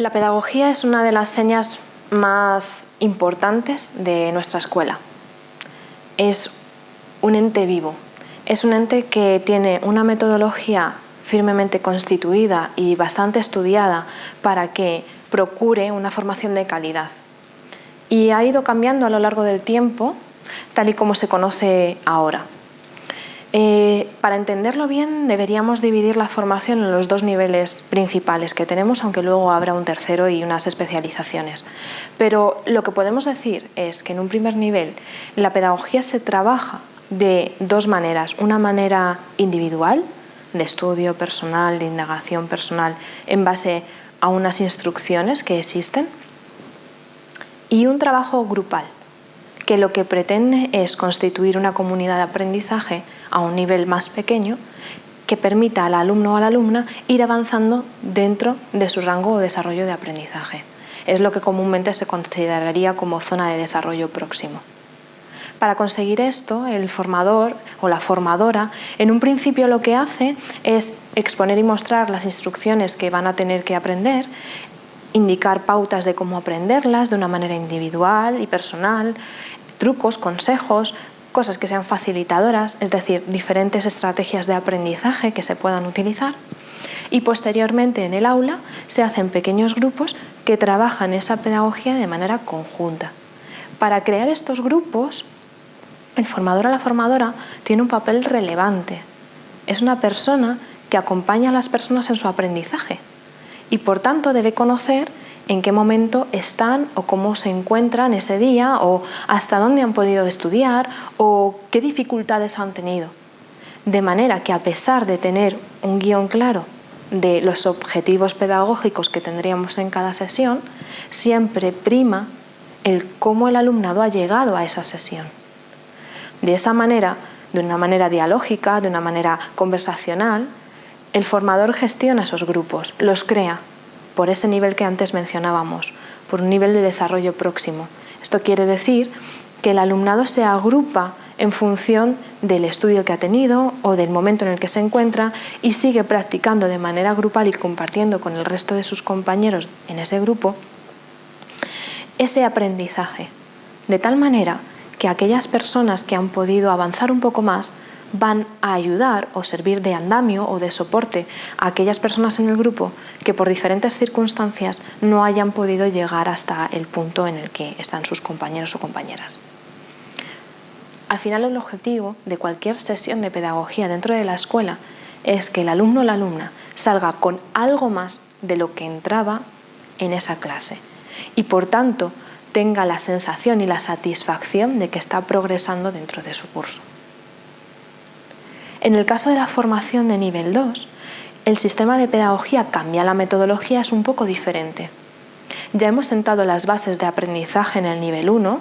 La pedagogía es una de las señas más importantes de nuestra escuela. Es un ente vivo, es un ente que tiene una metodología firmemente constituida y bastante estudiada para que procure una formación de calidad. Y ha ido cambiando a lo largo del tiempo, tal y como se conoce ahora. Para entenderlo bien, deberíamos dividir la formación en los dos niveles principales que tenemos, aunque luego habrá un tercero y unas especializaciones. Pero lo que podemos decir es que en un primer nivel la pedagogía se trabaja de dos maneras. Una manera individual, de estudio personal, de indagación personal, en base a unas instrucciones que existen, y un trabajo grupal, que lo que pretende es constituir una comunidad de aprendizaje a un nivel más pequeño que permita al alumno o a la alumna ir avanzando dentro de su rango o desarrollo de aprendizaje. Es lo que comúnmente se consideraría como zona de desarrollo próximo. Para conseguir esto, el formador o la formadora en un principio lo que hace es exponer y mostrar las instrucciones que van a tener que aprender, indicar pautas de cómo aprenderlas de una manera individual y personal, trucos, consejos, cosas que sean facilitadoras, es decir, diferentes estrategias de aprendizaje que se puedan utilizar. Y posteriormente en el aula se hacen pequeños grupos que trabajan esa pedagogía de manera conjunta. Para crear estos grupos, el formador o la formadora tiene un papel relevante. Es una persona que acompaña a las personas en su aprendizaje y por tanto debe conocer en qué momento están o cómo se encuentran ese día o hasta dónde han podido estudiar o qué dificultades han tenido. De manera que a pesar de tener un guión claro de los objetivos pedagógicos que tendríamos en cada sesión, siempre prima el cómo el alumnado ha llegado a esa sesión. De esa manera, de una manera dialógica, de una manera conversacional, el formador gestiona esos grupos, los crea por ese nivel que antes mencionábamos, por un nivel de desarrollo próximo. Esto quiere decir que el alumnado se agrupa en función del estudio que ha tenido o del momento en el que se encuentra y sigue practicando de manera grupal y compartiendo con el resto de sus compañeros en ese grupo ese aprendizaje, de tal manera que aquellas personas que han podido avanzar un poco más van a ayudar o servir de andamio o de soporte a aquellas personas en el grupo que por diferentes circunstancias no hayan podido llegar hasta el punto en el que están sus compañeros o compañeras. Al final, el objetivo de cualquier sesión de pedagogía dentro de la escuela es que el alumno o la alumna salga con algo más de lo que entraba en esa clase y por tanto tenga la sensación y la satisfacción de que está progresando dentro de su curso. En el caso de la formación de nivel 2, el sistema de pedagogía cambia, la metodología es un poco diferente. Ya hemos sentado las bases de aprendizaje en el nivel 1,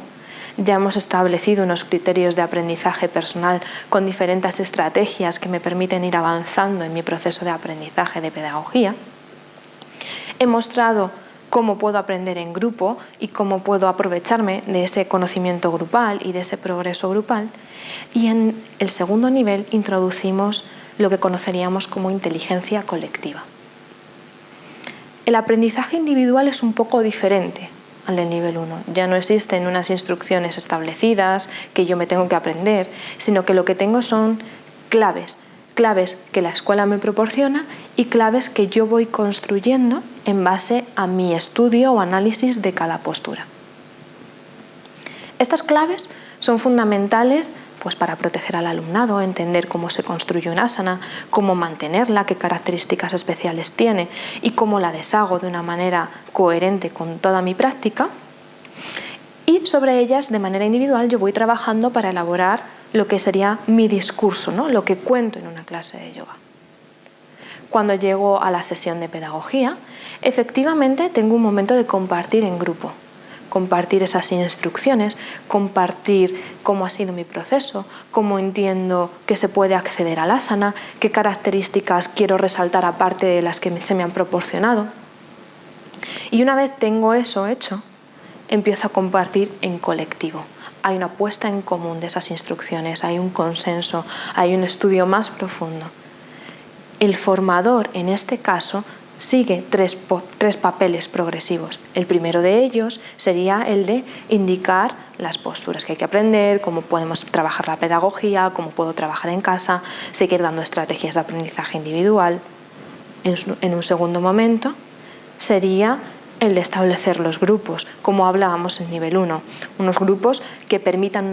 ya hemos establecido unos criterios de aprendizaje personal con diferentes estrategias que me permiten ir avanzando en mi proceso de aprendizaje de pedagogía. He mostrado cómo puedo aprender en grupo y cómo puedo aprovecharme de ese conocimiento grupal y de ese progreso grupal. Y en el segundo nivel introducimos lo que conoceríamos como inteligencia colectiva. El aprendizaje individual es un poco diferente al del nivel 1. Ya no existen unas instrucciones establecidas que yo me tengo que aprender, sino que lo que tengo son claves que la escuela me proporciona y claves que yo voy construyendo en base a mi estudio o análisis de cada postura. Estas claves son fundamentales para proteger al alumnado, entender cómo se construye una asana, cómo mantenerla, qué características especiales tiene y cómo la deshago de una manera coherente con toda mi práctica. Y sobre ellas, de manera individual, yo voy trabajando para elaborar lo que sería mi discurso, ¿no? Lo que cuento en una clase de yoga. Cuando llego a la sesión de pedagogía, efectivamente tengo un momento de compartir en grupo. Compartir esas instrucciones, compartir cómo ha sido mi proceso, cómo entiendo que se puede acceder al asana, qué características quiero resaltar aparte de las que se me han proporcionado. Y una vez tengo eso hecho, empiezo a compartir en colectivo. Hay una puesta en común de esas instrucciones, hay un consenso, hay un estudio más profundo. El formador, en este caso, sigue tres papeles progresivos. El primero de ellos sería el de indicar las posturas que hay que aprender, cómo podemos trabajar la pedagogía, cómo puedo trabajar en casa, seguir dando estrategias de aprendizaje individual. En un segundo momento sería el de establecer los grupos, como hablábamos en nivel 1, unos grupos que permitan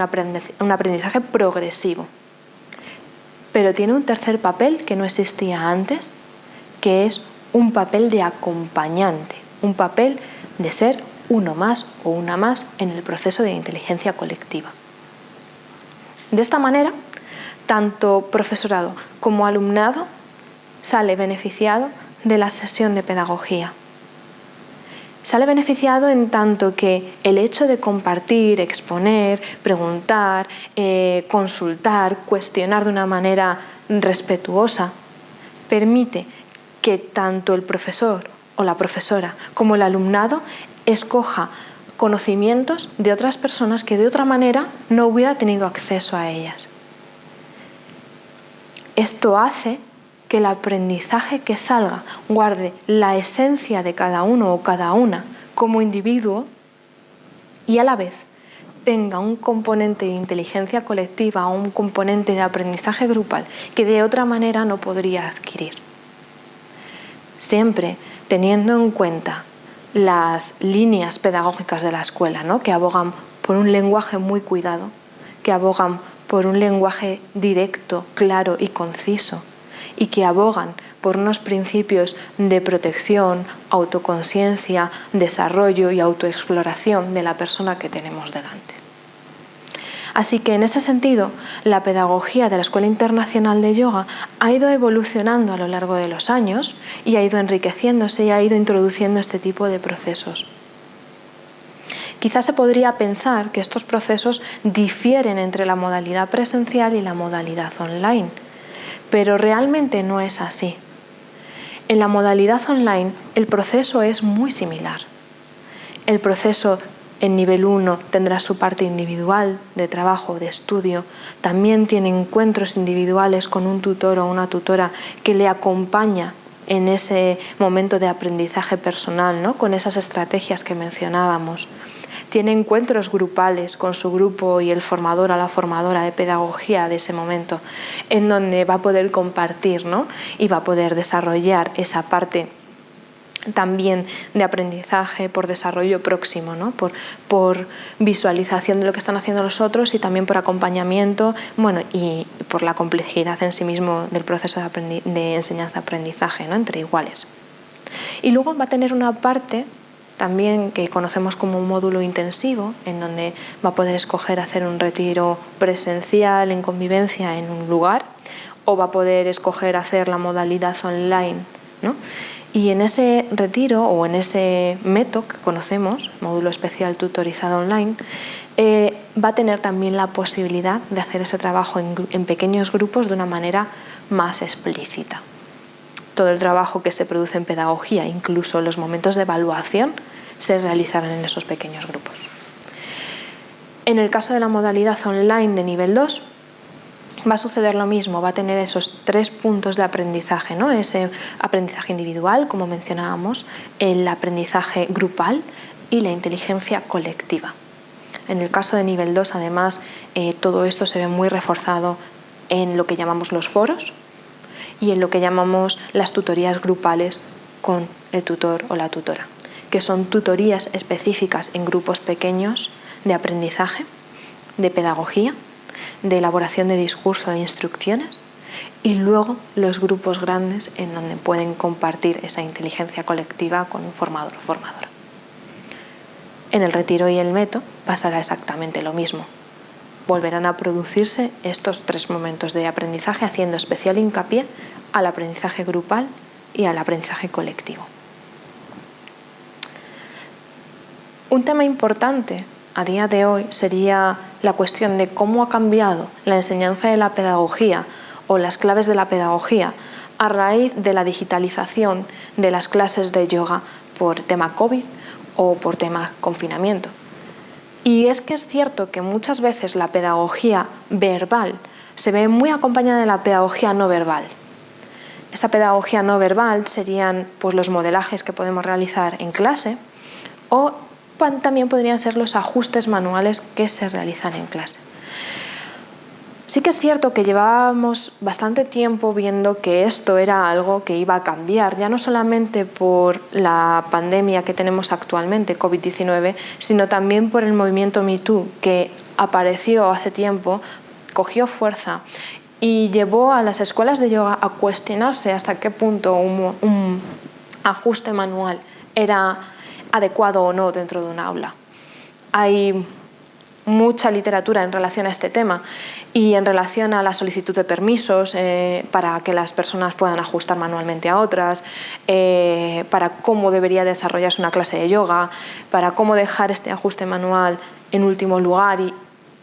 un aprendizaje progresivo. Pero tiene un tercer papel que no existía antes, que es un papel de acompañante, un papel de ser uno más o una más en el proceso de inteligencia colectiva. De esta manera, tanto profesorado como alumnado sale beneficiado de la sesión de pedagogía. Sale beneficiado en tanto que el hecho de compartir, exponer, preguntar, consultar, cuestionar de una manera respetuosa, permite que tanto el profesor o la profesora como el alumnado escoja conocimientos de otras personas que de otra manera no hubiera tenido acceso a ellas. Esto hace que el aprendizaje que salga guarde la esencia de cada uno o cada una como individuo y a la vez tenga un componente de inteligencia colectiva o un componente de aprendizaje grupal que de otra manera no podría adquirir. Siempre teniendo en cuenta las líneas pedagógicas de la escuela, ¿no? Que abogan por un lenguaje muy cuidado, que abogan por un lenguaje directo, claro y conciso, y que abogan por unos principios de protección, autoconciencia, desarrollo y autoexploración de la persona que tenemos delante. Así que en ese sentido, la pedagogía de la Escuela Internacional de Yoga ha ido evolucionando a lo largo de los años y ha ido enriqueciéndose y ha ido introduciendo este tipo de procesos. Quizás se podría pensar que estos procesos difieren entre la modalidad presencial y la modalidad online, pero realmente no es así. En la modalidad online el proceso es muy similar. El proceso en nivel 1 tendrá su parte individual de trabajo, de estudio. También tiene encuentros individuales con un tutor o una tutora que le acompaña en ese momento de aprendizaje personal, ¿no? Con esas estrategias que mencionábamos. Tiene encuentros grupales con su grupo y el formador o la formadora de pedagogía de ese momento, en donde va a poder compartir, ¿no? Y va a poder desarrollar esa parte también de aprendizaje por desarrollo próximo, ¿no? por visualización de lo que están haciendo los otros y también por acompañamiento, bueno, y por la complejidad en sí mismo del proceso de enseñanza-aprendizaje, ¿no? Entre iguales. Y luego va a tener una parte también que conocemos como un módulo intensivo, en donde va a poder escoger hacer un retiro presencial en convivencia en un lugar, o va a poder escoger hacer la modalidad online, ¿no? Y en ese retiro o en ese METO que conocemos, módulo especial tutorizado online, va a tener también la posibilidad de hacer ese trabajo en pequeños grupos de una manera más explícita. Todo el trabajo que se produce en pedagogía, incluso los momentos de evaluación, se realizarán en esos pequeños grupos. En el caso de la modalidad online de nivel 2, va a suceder lo mismo, va a tener esos 3 puntos de aprendizaje, ¿no? Ese aprendizaje individual, como mencionábamos, el aprendizaje grupal y la inteligencia colectiva. En el caso de nivel 2, además, todo esto se ve muy reforzado en lo que llamamos los foros y en lo que llamamos las tutorías grupales con el tutor o la tutora, que son tutorías específicas en grupos pequeños de aprendizaje, de pedagogía, de elaboración de discurso e instrucciones, y luego los grupos grandes en donde pueden compartir esa inteligencia colectiva con un formador o formadora. En el retiro y el METO pasará exactamente lo mismo. Volverán a producirse estos 3 momentos de aprendizaje, haciendo especial hincapié al aprendizaje grupal y al aprendizaje colectivo. Un tema importante a día de hoy sería la cuestión de cómo ha cambiado la enseñanza de la pedagogía o las claves de la pedagogía a raíz de la digitalización de las clases de yoga por tema COVID o por tema confinamiento. Y es que es cierto que muchas veces la pedagogía verbal se ve muy acompañada de la pedagogía no verbal. Esta pedagogía no verbal serían pues, los modelajes que podemos realizar en clase o también podrían ser los ajustes manuales que se realizan en clase. Sí que es cierto que llevábamos bastante tiempo viendo que esto era algo que iba a cambiar, ya no solamente por la pandemia que tenemos actualmente, COVID-19, sino también por el movimiento Me Too, que apareció hace tiempo, cogió fuerza y llevó a las escuelas de yoga a cuestionarse hasta qué punto un ajuste manual era adecuado o no dentro de un aula. Hay mucha literatura en relación a este tema y en relación a la solicitud de permisos para que las personas puedan ajustar manualmente a otras, para cómo debería desarrollarse una clase de yoga, para cómo dejar este ajuste manual en último lugar y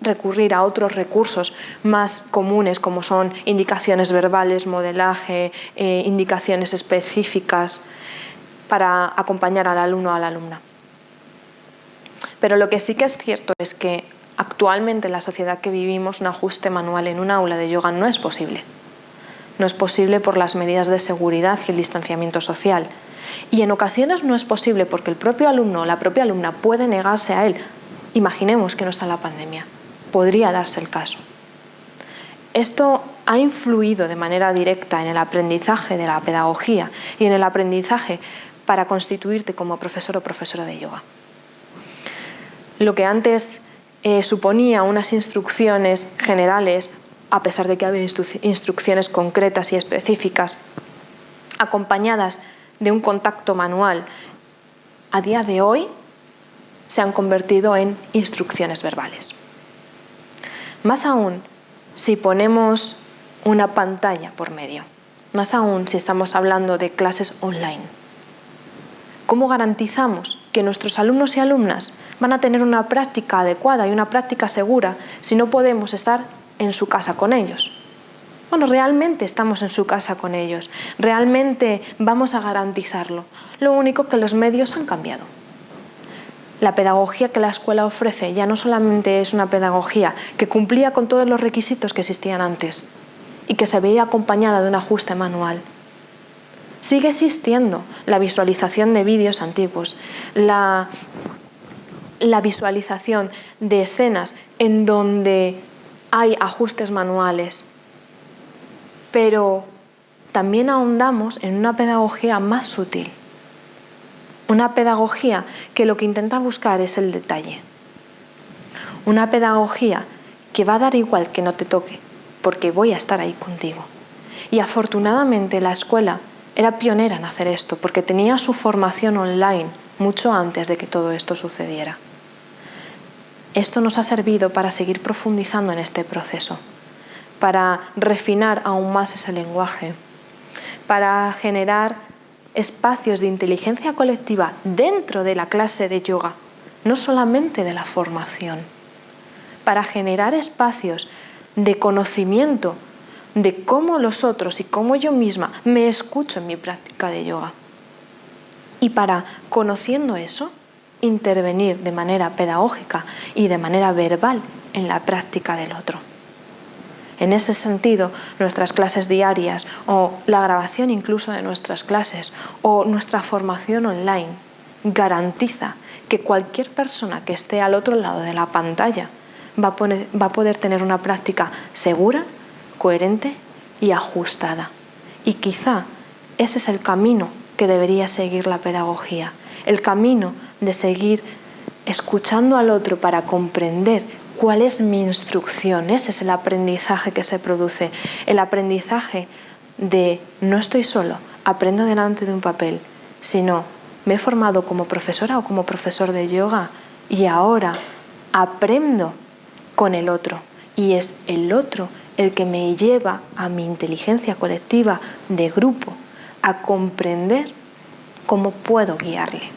recurrir a otros recursos más comunes como son indicaciones verbales, modelaje, indicaciones específicas para acompañar al alumno o a la alumna. Pero lo que sí que es cierto es que actualmente en la sociedad que vivimos un ajuste manual en un aula de yoga no es posible. No es posible por las medidas de seguridad y el distanciamiento social. Y en ocasiones no es posible porque el propio alumno o la propia alumna puede negarse a él. Imaginemos que no está la pandemia. Podría darse el caso. Esto ha influido de manera directa en el aprendizaje de la pedagogía y en el aprendizaje para constituirte como profesor o profesora de yoga. Lo que antes suponía unas instrucciones generales, a pesar de que había instrucciones concretas y específicas, acompañadas de un contacto manual, a día de hoy se han convertido en instrucciones verbales. Más aún si ponemos una pantalla por medio, más aún si estamos hablando de clases online. ¿Cómo garantizamos que nuestros alumnos y alumnas van a tener una práctica adecuada y una práctica segura si no podemos estar en su casa con ellos? Bueno, realmente estamos en su casa con ellos, realmente vamos a garantizarlo. Lo único que los medios han cambiado. La pedagogía que la escuela ofrece ya no solamente es una pedagogía que cumplía con todos los requisitos que existían antes y que se veía acompañada de un ajuste manual. Sigue existiendo la visualización de vídeos antiguos, la visualización de escenas en donde hay ajustes manuales, pero también ahondamos en una pedagogía más sutil. Una pedagogía que lo que intenta buscar es el detalle. Una pedagogía que va a dar igual que no te toque, porque voy a estar ahí contigo. Y afortunadamente la escuela era pionera en hacer esto, porque tenía su formación online mucho antes de que todo esto sucediera. Esto nos ha servido para seguir profundizando en este proceso, para refinar aún más ese lenguaje, para generar espacios de inteligencia colectiva dentro de la clase de yoga, no solamente de la formación, para generar espacios de conocimiento de cómo los otros y cómo yo misma me escucho en mi práctica de yoga. Y para, conociendo eso, intervenir de manera pedagógica y de manera verbal en la práctica del otro. En ese sentido, nuestras clases diarias o la grabación incluso de nuestras clases o nuestra formación online garantiza que cualquier persona que esté al otro lado de la pantalla va a poder tener una práctica segura, coherente y ajustada. Y quizá ese es el camino que debería seguir la pedagogía, el camino de seguir escuchando al otro para comprender ¿cuál es mi instrucción? Ese es el aprendizaje que se produce. El aprendizaje de no estoy solo, aprendo delante de un papel, sino me he formado como profesora o como profesor de yoga y ahora aprendo con el otro. Y es el otro el que me lleva a mi inteligencia colectiva de grupo, a comprender cómo puedo guiarle.